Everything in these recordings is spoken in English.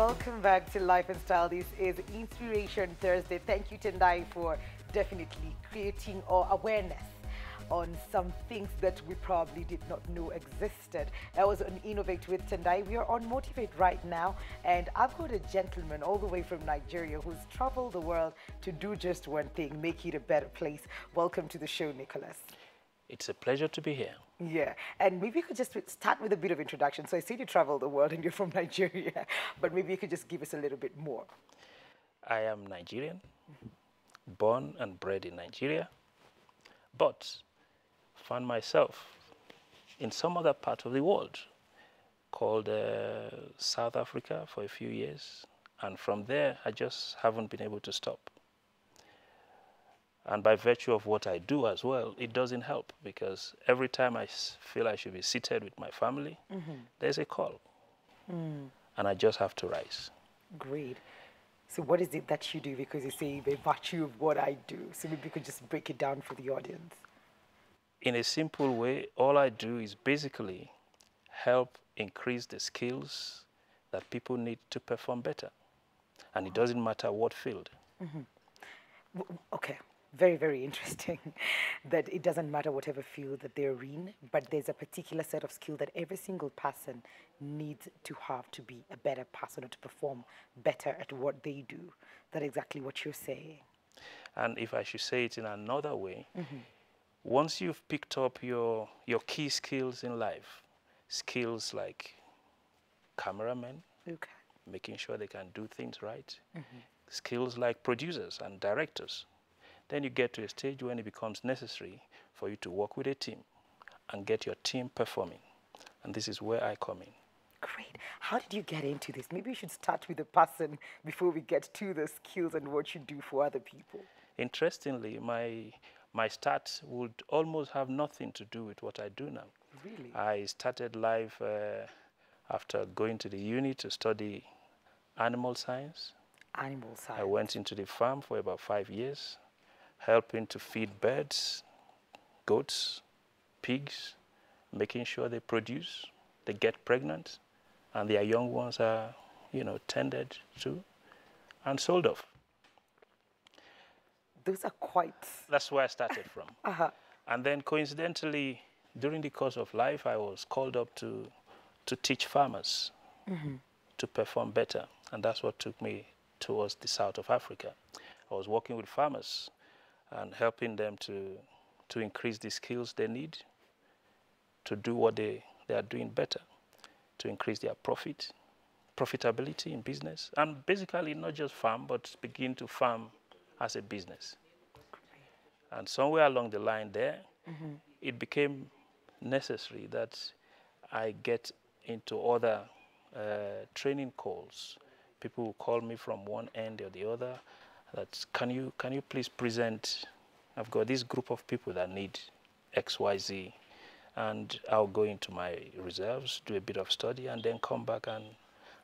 welcome back to Life and Style. This is Inspiration Thursday. Thank you, Tendai, for definitely creating our awareness on some things that we probably did not know existed. That was on Innovate with Tendai. We are on Motivate right now, and I've got a gentleman all the way from Nigeria who's traveled the world to do just one thing, make it a better place. Welcome to the show, Nicholas. It's a pleasure to be here. Yeah, and maybe you could just start with a bit of introduction. So I see you travel the world and you're from Nigeria, but maybe you could just give us a little bit more. I am Nigerian, born and bred in Nigeria, but found myself in some other part of the world called South Africa for a few years. And from there, I just haven't been able to stop. And by virtue of what I do as well, it doesn't help because every time I feel I should be seated with my family, there's a call. And I just have to rise. Great. So what is it that you do? Because you say by virtue of what I do. So maybe you could just break it down for the audience. In a simple way, all I do is basically help increase the skills that people need to perform better. And it doesn't matter what field. Okay. Very, very interesting that it doesn't matter whatever field that they're in, but there's a particular set of skill that every single person needs to have to be a better person or to perform better at what they do. That's exactly what you're saying. And if I should say it in another way, once you've picked up your key skills in life, skills like cameramen, making sure they can do things right, skills like producers and directors, then you get to a stage when it becomes necessary for you to work with a team and get your team performing. And this is where I come in. Great. How did you get into this? Maybe we should start with the person before we get to the skills and what you do for other people. Interestingly, my start would almost have nothing to do with what I do now. Really? I started life after going to the uni to study animal science. Animal science. I went into the farm for about 5 years, helping to feed birds, goats, pigs, making sure they produce, they get pregnant, and their young ones are, tended to and sold off. Those are quite... That's where I started from. And then coincidentally, during the course of life, I was called up to teach farmers to perform better. And that's what took me towards the south of Africa. I was working with farmers and helping them to increase the skills they need to do what they are doing better, to increase their profitability in business, and basically not just farm, but begin to farm as a business. And somewhere along the line there, it became necessary that I get into other training calls. People will call me from one end or the other, that can you please present, I've got this group of people that need XYZ, and I'll go into my reserves, do a bit of study, and then come back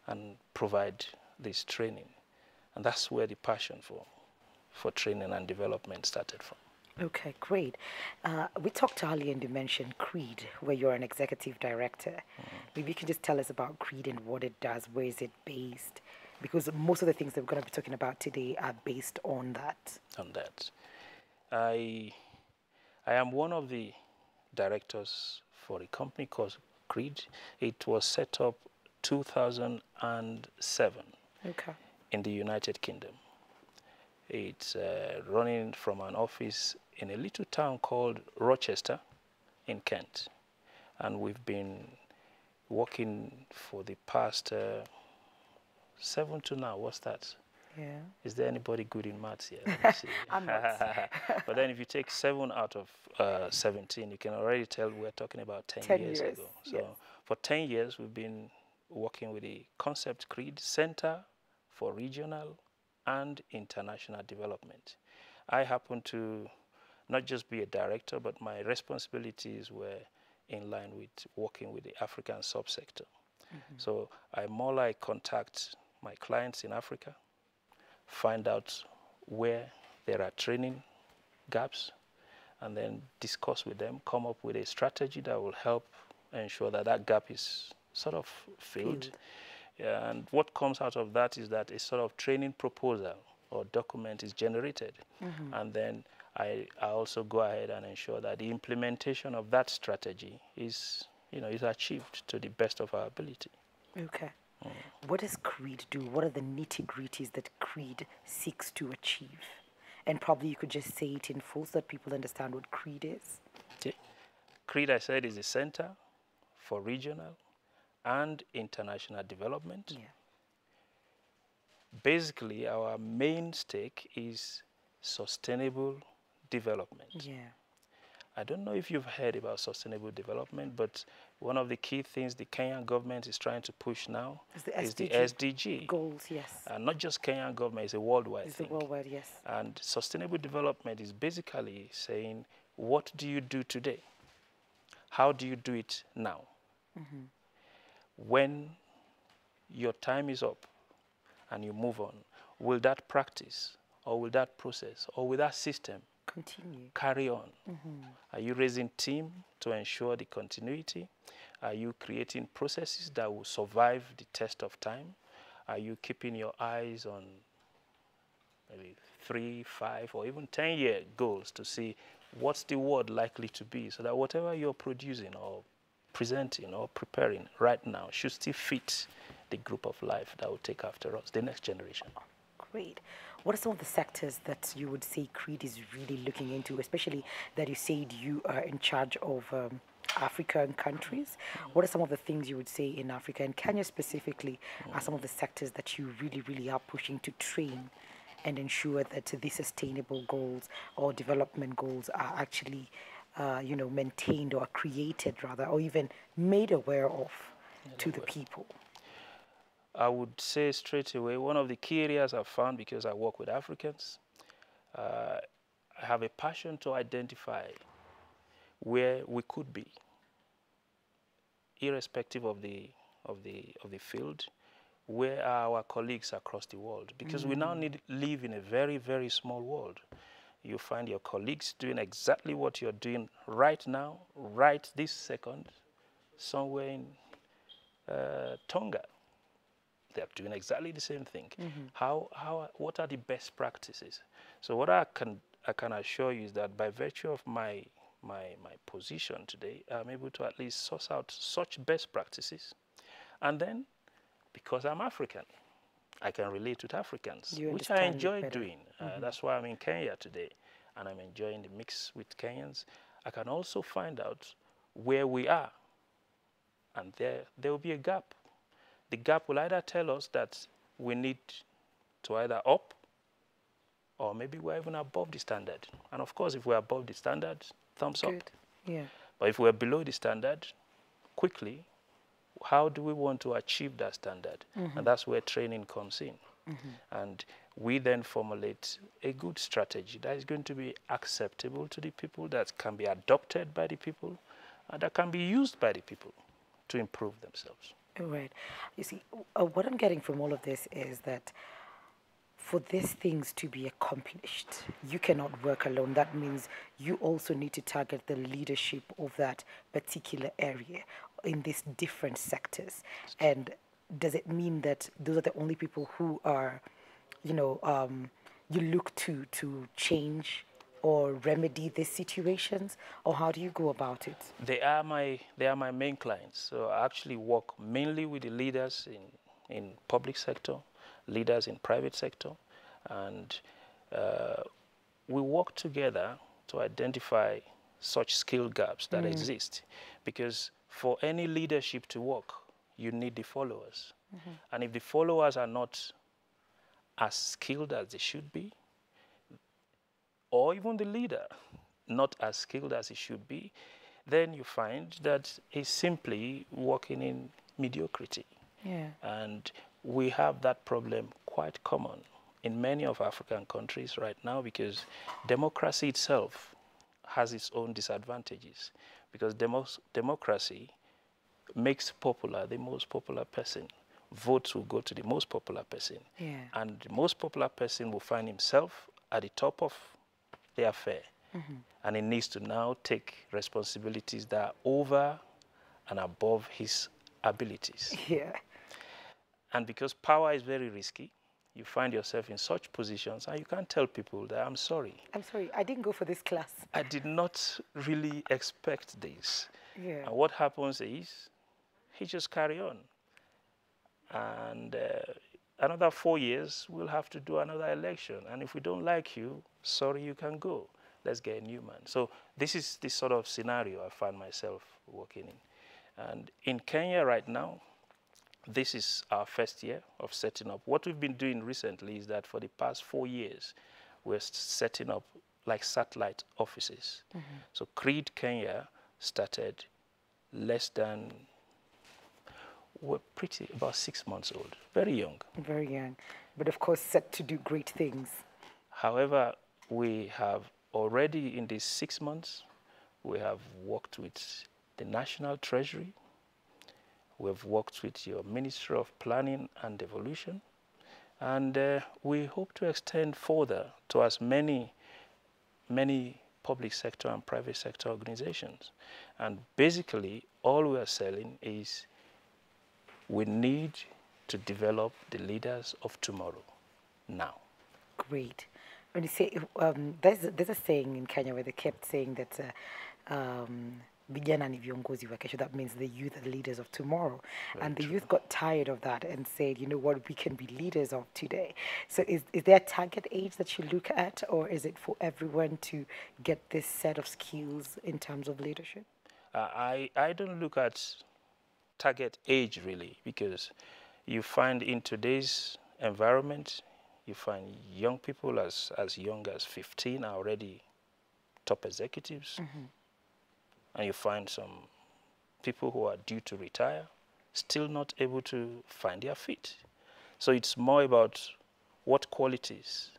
and provide this training. And that's where the passion for training and development started from. Okay, great. We talked earlier and you mentioned Creed, where you're an executive director. Maybe you can just tell us about Creed and what it does, where is it based? Because most of the things that we're going to be talking about today are based on that. I am one of the directors for a company called Creed. It was set up 2007 in the United Kingdom. It's running from an office in a little town called Rochester in Kent. And we've been working for the past 7 to now. What's that? Yeah. Is there anybody good in maths here? Let me see. I'm not. But then if you take 7 out of 17, you can already tell we're talking about 10 years ago. So for 10 years, we've been working with the Concept Creed Center for Regional and International Development. I happen to not just be a director, but my responsibilities were in line with working with the African subsector. So I more like contact my clients in Africa, find out where there are training gaps, and then discuss with them, come up with a strategy that will help ensure that that gap is sort of filled. Yeah, and what comes out of that is that a sort of training proposal or document is generated. And then I also go ahead and ensure that the implementation of that strategy is, is achieved to the best of our ability. Okay. What does CREED do? What are the nitty-gritties that CREED seeks to achieve? And probably you could just say it in full so that people understand what CREED is. Okay. CREED, I said, is the Center for Regional and International Development. Yeah. Basically, our main stake is sustainable development. Yeah. I don't know if you've heard about sustainable development, but one of the key things the Kenyan government is trying to push now is the SDG. Goals, yes. And not just Kenyan government, it's a worldwide thing. It's a worldwide, yes. And sustainable development is basically saying, what do you do today? How do you do it now? When your time is up and you move on, will that practice or will that process or will that system carry on? Are you raising team to ensure the continuity? Are you creating processes that will survive the test of time? Are you keeping your eyes on maybe 3, 5, or even 10-year goals to see what's the world likely to be, so that whatever you're producing or presenting or preparing right now should still fit the group of life that will take after us, the next generation? Great. What are some of the sectors that you would say CREED is really looking into, especially that you said you are in charge of African countries? What are some of the things you would say in Africa and Kenya specifically are some of the sectors that you really are pushing to train and ensure that the sustainable goals or development goals are actually, maintained or created rather, or even made aware of to the people? I would say straight away, one of the key areas I've found, because I work with Africans, I have a passion to identify where we could be, irrespective of the field. Where are our colleagues across the world? Because we now live in a very, very small world. You find your colleagues doing exactly what you're doing right now, right this second, somewhere in Tonga. They're doing exactly the same thing. What are the best practices? So what I can assure you is that by virtue of my position today, I'm able to at least source out such best practices. And then, because I'm African, I can relate with Africans, which I enjoy doing. That's why I'm in Kenya today, and I'm enjoying the mix with Kenyans. I can also find out where we are, and there will be a gap. The gap will either tell us that we need to either up, or maybe we're even above the standard. And of course, if we're above the standard, thumbs up. Yeah. But if we're below the standard, quickly, how do we want to achieve that standard? And that's where training comes in. And we then formulate a good strategy that is going to be acceptable to the people, that can be adopted by the people, and that can be used by the people to improve themselves. Right. You see, what I'm getting from all of this is that for these things to be accomplished, you cannot work alone. That means you also need to target the leadership of that particular area in these different sectors. And does it mean that those are the only people who are, you look to change or remedy these situations, or how do you go about it? They are my main clients. So I actually work mainly with the leaders in public sector, leaders in private sector, and we work together to identify such skill gaps that exist. Because for any leadership to work, you need the followers. And if the followers are not as skilled as they should be, or even the leader not as skilled as he should be, then you find that he's simply working in mediocrity. Yeah. And we have that problem quite common in many of African countries right now, because democracy itself has its own disadvantages, because democracy makes popular the most popular person. Votes will go to the most popular person. Yeah. And the most popular person will find himself at the top of the affair. And he needs to now take responsibilities that are over and above his abilities. Yeah. And because power is very risky, you find yourself in such positions and you can't tell people that I'm sorry. I'm sorry, I didn't go for this class. I did not really expect this. Yeah. And what happens is he just carry on. And another 4 years, we'll have to do another election. And if we don't like you, sorry, you can go. Let's get a new man. So this is the sort of scenario I find myself working in. And in Kenya right now, this is our first year of setting up. What we've been doing recently is that for the past 4 years, we're setting up like satellite offices. So Creed Kenya started less than, we're about 6 months old, very young. Very young, but of course set to do great things. However, we have already in these 6 months, we have worked with the National Treasury. We've worked with your Ministry of Planning and Devolution. And we hope to extend further to as many public sector and private sector organizations. And basically, all we are selling is we need to develop the leaders of tomorrow, now. Great. When you say, there's a saying in Kenya where they kept saying that vijana ni viongozi wa kesho. That means the youth are the leaders of tomorrow. Very and the true. youth got tired of that and said, you know what, we can be leaders of today. So is there a target age that you look at, or is it for everyone to get this set of skills in terms of leadership? I don't look at target age really, because you find in today's environment, you find young people as young as 15 are already top executives. And you find some people who are due to retire still not able to find their feet. So it's more about what qualities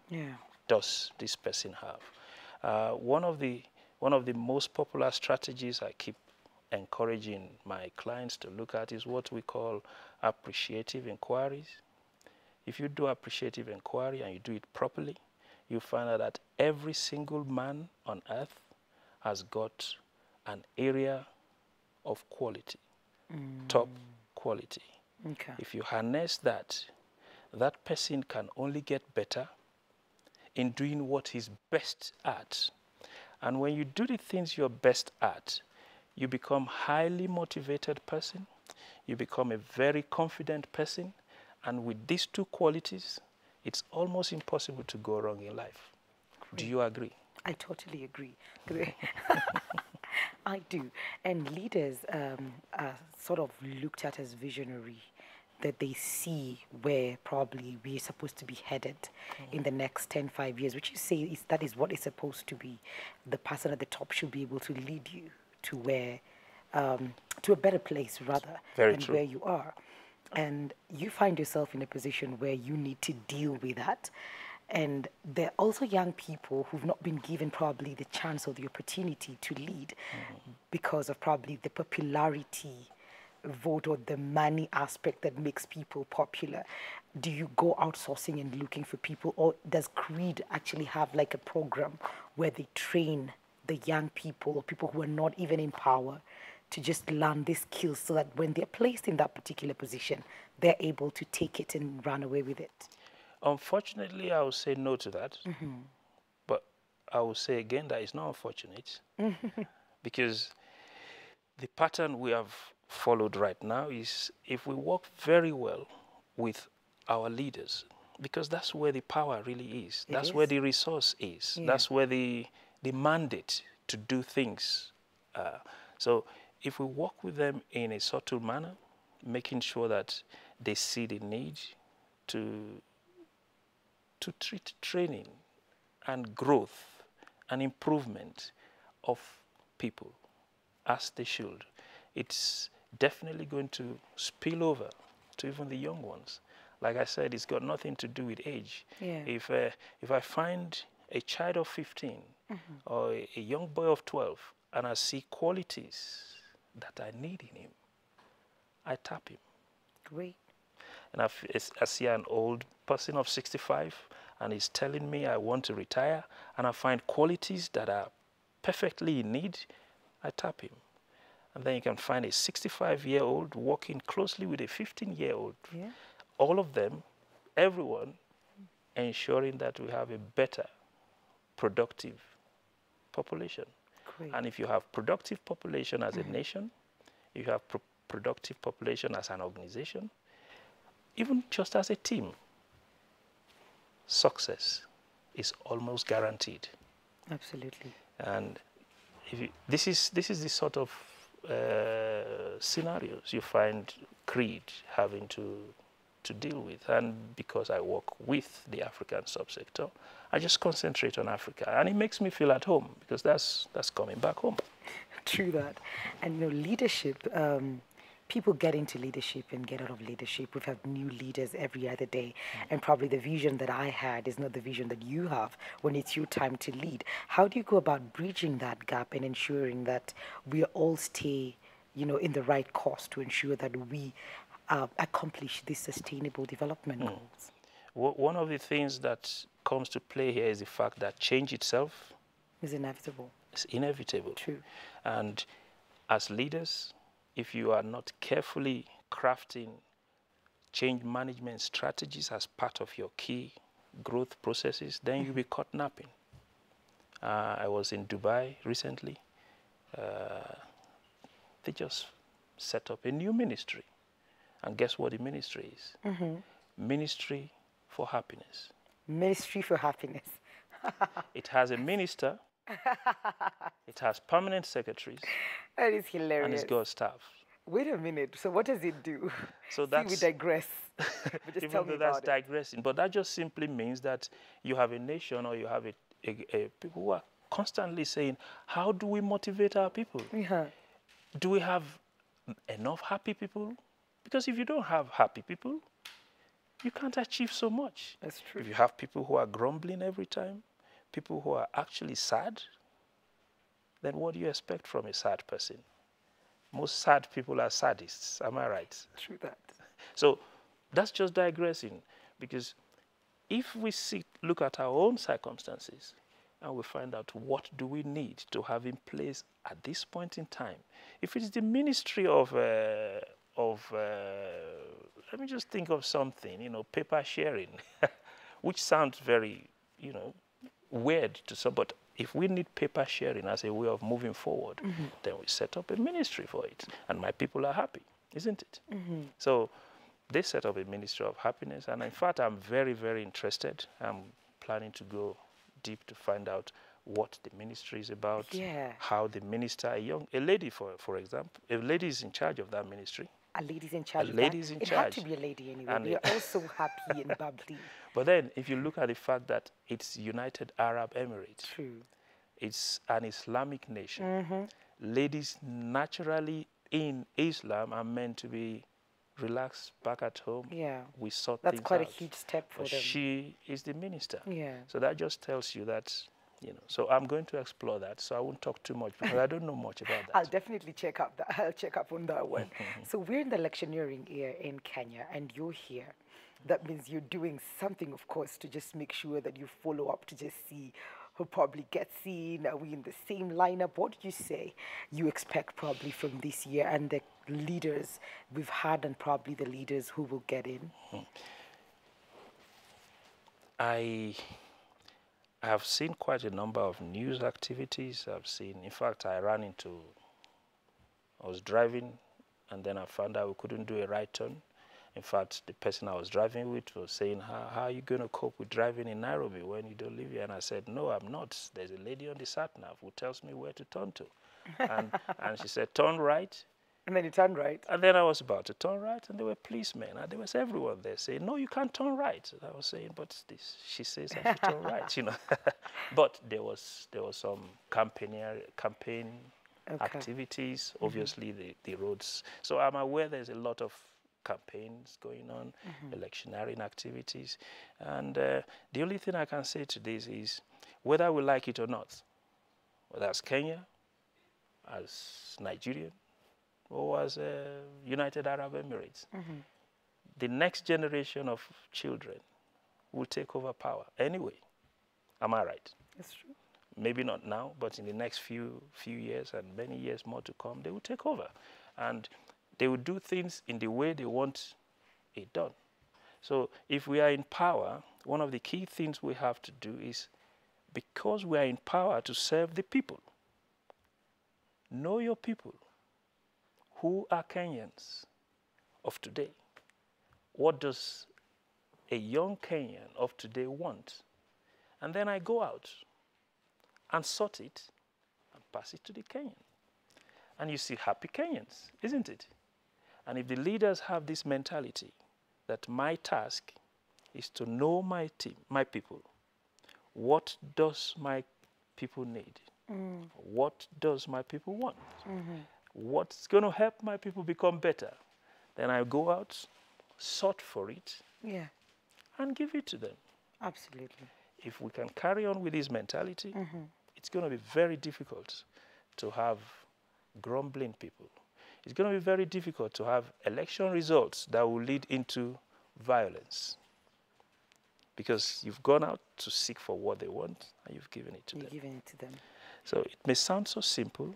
does this person have. One of the most popular strategies I keep encouraging my clients to look at is what we call appreciative inquiries. If you do appreciative inquiry and you do it properly, you find out that every single man on earth has got an area of quality, top quality. Okay. If you harness that, that person can only get better in doing what he's best at. And when you do the things you're best at, you become a highly motivated person, you become a very confident person, and with these two qualities, it's almost impossible to go wrong in life. Great. Do you agree? I totally agree. I do. And leaders are sort of looked at as visionary, that they see where probably we're supposed to be headed in the next 5 years, which you say that is what is supposed to be. The person at the top should be able to lead you to where, to a better place rather than where you are. And you find yourself in a position where you need to deal with that. And there are also young people who've not been given probably the chance or the opportunity to lead because of probably the popularity vote or the money aspect that makes people popular. Do you go outsourcing and looking for people, or does Creed actually have like a program where they train the young people or people who are not even in power to just learn these skills so that when they're placed in that particular position, they're able to take it and run away with it? Unfortunately, I would say no to that. But I will say again that it's not unfortunate because the pattern we have followed right now is if we work very well with our leaders, because that's where the power really is. That's where the resource is. That's where the mandate to do things. So if we work with them in a subtle manner, making sure that they see the need to treat training and growth and improvement of people as they should, it's definitely going to spill over to even the young ones. Like I said, it's got nothing to do with age. If I find a child of 15 or a young boy of 12 and I see qualities that I need in him, I tap him. Great. And I see an old person of 65 and he's telling me I want to retire, and I find qualities that are perfectly in need, I tap him. And then you can find a 65-year-old working closely with a 15-year-old. all of them, everyone, ensuring that we have a better, productive population. Great. And if you have productive population as a nation, you have productive population as an organization, even just as a team, success is almost guaranteed. Absolutely. And if you, this is the sort of scenarios you find Creed having to deal with. And because I work with the African subsector, I just concentrate on Africa, and it makes me feel at home, because that's coming back home. True that. And leadership, people get into leadership and get out of leadership. We've had new leaders every other day, and probably the vision that I had is not the vision that you have when it's your time to lead. How do you go about bridging that gap and ensuring that we all stay, in the right course to ensure that we accomplish these sustainable development goals? One of the things that comes to play here is the fact that change itself Is inevitable. It's inevitable. True. And as leaders, if you are not carefully crafting change management strategies as part of your key growth processes, then you'll be caught napping. I was in Dubai recently. They just set up a new ministry. And guess what the ministry is? Ministry for Happiness. Ministry for Happiness. It has a minister. It has permanent secretaries. That is hilarious. And it's got staff. Wait a minute. So what does it do? So that's, we digress. But just tell me that's about digressing. But that just simply means that you have a nation, or you have a people who are constantly saying, how do we motivate our people? Yeah. Do we have enough happy people? Because if you don't have happy people, you can't achieve so much. That's true. If you have people who are grumbling every time, people who are actually sad, then what do you expect from a sad person? Most sad people are sadists, am I right? True that. So that's just digressing, because if we look at our own circumstances and we find out what do we need to have in place at this point in time, if it is the ministry of let me just think of something, paper sharing, which sounds very, weird to some, but if we need paper sharing as a way of moving forward, then we set up a ministry for it, and my people are happy, isn't it? So they set up a ministry of happiness, and in fact, I'm very, very interested. I'm planning to go deep to find out what the ministry is about, how the minister, a lady, for example, a lady is in charge of that ministry. A lady's in charge. A lady's in charge. It had to be a lady anyway. And we are also happy and bubbly. But then, if you look at the fact that it's United Arab Emirates, true, it's an Islamic nation. Ladies naturally in Islam are meant to be relaxed back at home. Yeah, we sort that's things quite out. a huge step for them. She is the minister. Yeah. So that just tells you that. So I'm going to explore that. So I won't talk too much because I don't know much about that. I'll definitely check up that. I'll check up on that one. So we're in the electioneering year in Kenya, and you're here. That means you're doing something, of course, to just make sure that you follow up to just see who probably gets in. Are we in the same lineup? What do you say you expect probably from this year and the leaders we've had, and probably the leaders who will get in? I have seen quite a number of news activities. In fact, I was driving, and then I found out we couldn't do a right turn. In fact, the person I was driving with was saying, how are you going to cope with driving in Nairobi when you don't live here? And I said, no, I'm not. There's a lady on the sat-nav who tells me where to turn to. And she said, turn right. And then you turn right. And then I was about to turn right, and there were policemen, and there was everyone there saying, no, you can't turn right. And I was saying, but she says I should turn right, But there was some campaign activities, obviously the roads. So I'm aware there's a lot of campaigns going on, electioneering activities. And the only thing I can say to this is, whether we like it or not, whether as Kenya, as Nigeria, or as United Arab Emirates, the next generation of children will take over power anyway. Am I right? That's true. Maybe not now, but in the next few years and many years more to come, they will take over. And they will do things in the way they want it done. So if we are in power, one of the key things we have to do is, because we are in power to serve the people, know your people. Who are Kenyans of today? What does a young Kenyan of today want? And then I go out and sort it and pass it to the Kenyan. And you see happy Kenyans, isn't it? And if the leaders have this mentality that my task is to know my team, my people, what does my people need? What does my people want? What's going to help my people become better? Then I go out, sort for it, and give it to them. Absolutely. If we can carry on with this mentality, it's going to be very difficult to have grumbling people. It's going to be very difficult to have election results that will lead into violence. Because you've gone out to seek for what they want, and you've given it to them. You've given it to them. So it may sound so simple,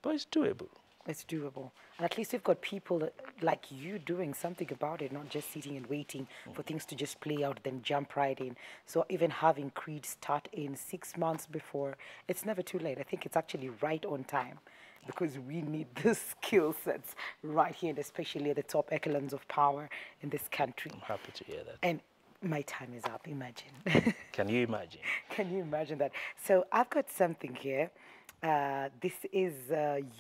but it's doable. It's doable. And at least we've got people like you doing something about it, not just sitting and waiting for things to just play out, then jump right in. So even having Creed start in 6 months before, it's never too late. I think it's actually right on time, because we need the skill sets right here, and especially at the top echelons of power in this country. I'm happy to hear that. And my time is up, imagine. Can you imagine? Can you imagine that? So I've got something here. This is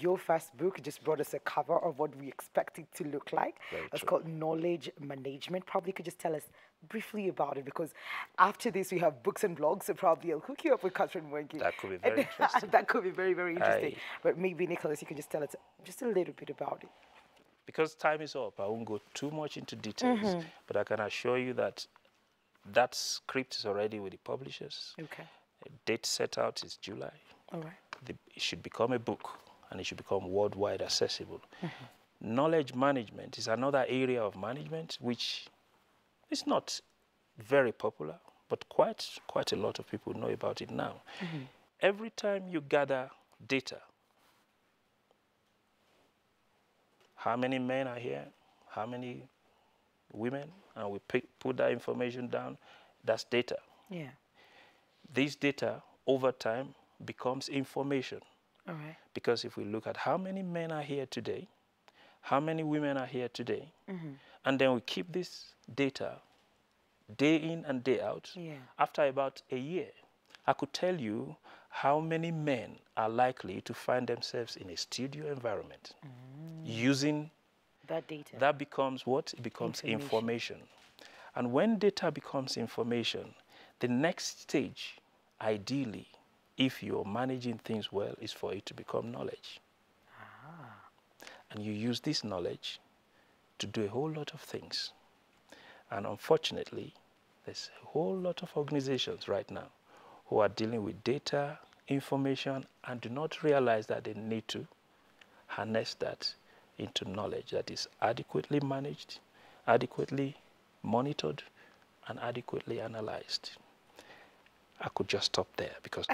your first book. You just brought us a cover of what we expect it to look like. It's called Knowledge Management. Probably could just tell us briefly about it, because after this we have books and blogs, so probably I'll hook you up with Catherine Mwengi. That could be very interesting. That could be very, very interesting. But maybe, Nicholas, you can just tell us just a little bit about it. Because time is up, I won't go too much into details, but I can assure you that that script is already with the publishers. Okay. The date set out is July. All right. It should become a book, and it should become worldwide accessible. Knowledge management is another area of management which is not very popular, but quite a lot of people know about it now. Every time you gather data, how many men are here, how many women, and we put that information down, that's data. Yeah. This data, over time, becomes information. All right. Because if we look at how many men are here today, how many women are here today, and then we keep this data day in and day out, after about a year, I could tell you how many men are likely to find themselves in a studio environment using that data. That becomes what? It becomes information. And when data becomes information, the next stage, ideally, if you're managing things well, is for it to become knowledge. And you use this knowledge to do a whole lot of things. And unfortunately, there's a whole lot of organizations right now who are dealing with data, information, and do not realize that they need to harness that into knowledge that is adequately managed, adequately monitored, and adequately analyzed. I could just stop there because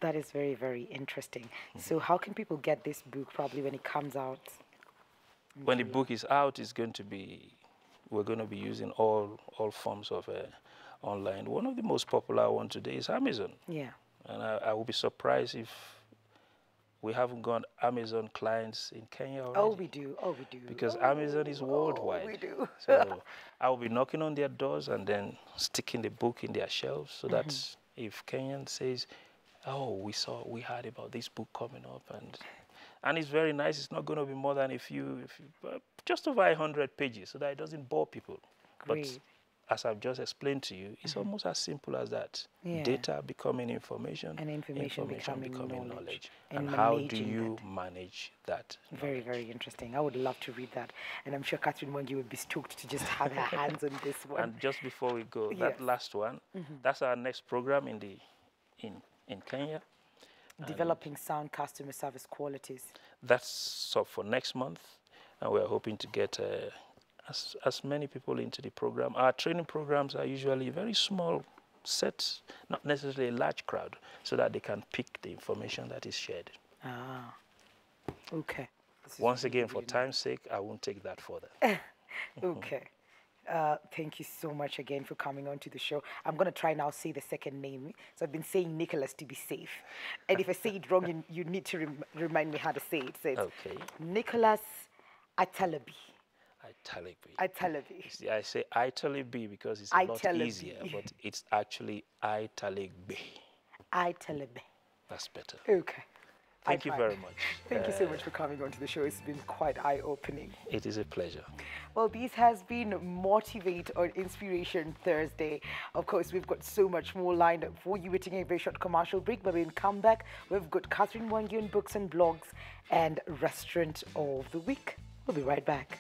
that is very, very interesting. So how can people get this book probably when it comes out? When the book is out, it's going to be, we're going to be using all forms of online. One of the most popular ones today is Amazon. Yeah. And I will be surprised if we haven't got Amazon clients in Kenya already. Oh, we do. Oh, we do. Because Amazon is worldwide. Oh, we do. So I will be knocking on their doors and then sticking the book in their shelves so that if Kenyan says, oh, we heard about this book coming up, and it's very nice. It's not going to be more than just over 100 pages so that it doesn't bore people. Great. But as I've just explained to you, it's almost as simple as that. Yeah. Data becoming information, and information becoming knowledge. And how do you manage that? Very, very interesting. I would love to read that. And I'm sure Catherine Mwengi would be stoked to just have her hands on this one. And just before we go, that last one, that's our next program in Kenya. Developing sound customer service qualities. That's so for next month. And we're hoping to get as many people into the program. Our training programs are usually very small sets, not necessarily a large crowd, so that they can pick the information that is shared. Ah, okay. Once again, for time's sake, I won't take that further. Okay. Thank you so much again for coming on to the show. I'm going to try now say the second name. So I've been saying Nicholas to be safe. And if I say it wrong, you need to remind me how to say it. So it's Okay. Nicholas Atalabi. Italic. Atalabi. See, I say Italic B because it's a lot easier, but it's actually Italic B. Atalabi. That's better. Okay. Thank you very much. Thank you so much for coming on to the show. It's been quite eye-opening. It is a pleasure. Well, this has been Motivate on Inspiration Thursday. Of course, we've got so much more lined up for you. We're taking a very short commercial break, but when we come back, we've got Catherine Wangi on Books and Blogs and Restaurant of the Week. We'll be right back.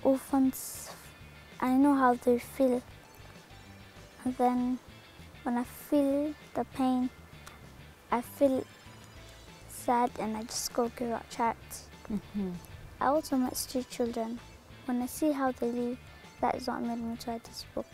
Orphans, I know how they feel. And then when I feel the pain, I feel sad and I just go give out charity. I also met street children. When I see how they live, that is what made me try this book.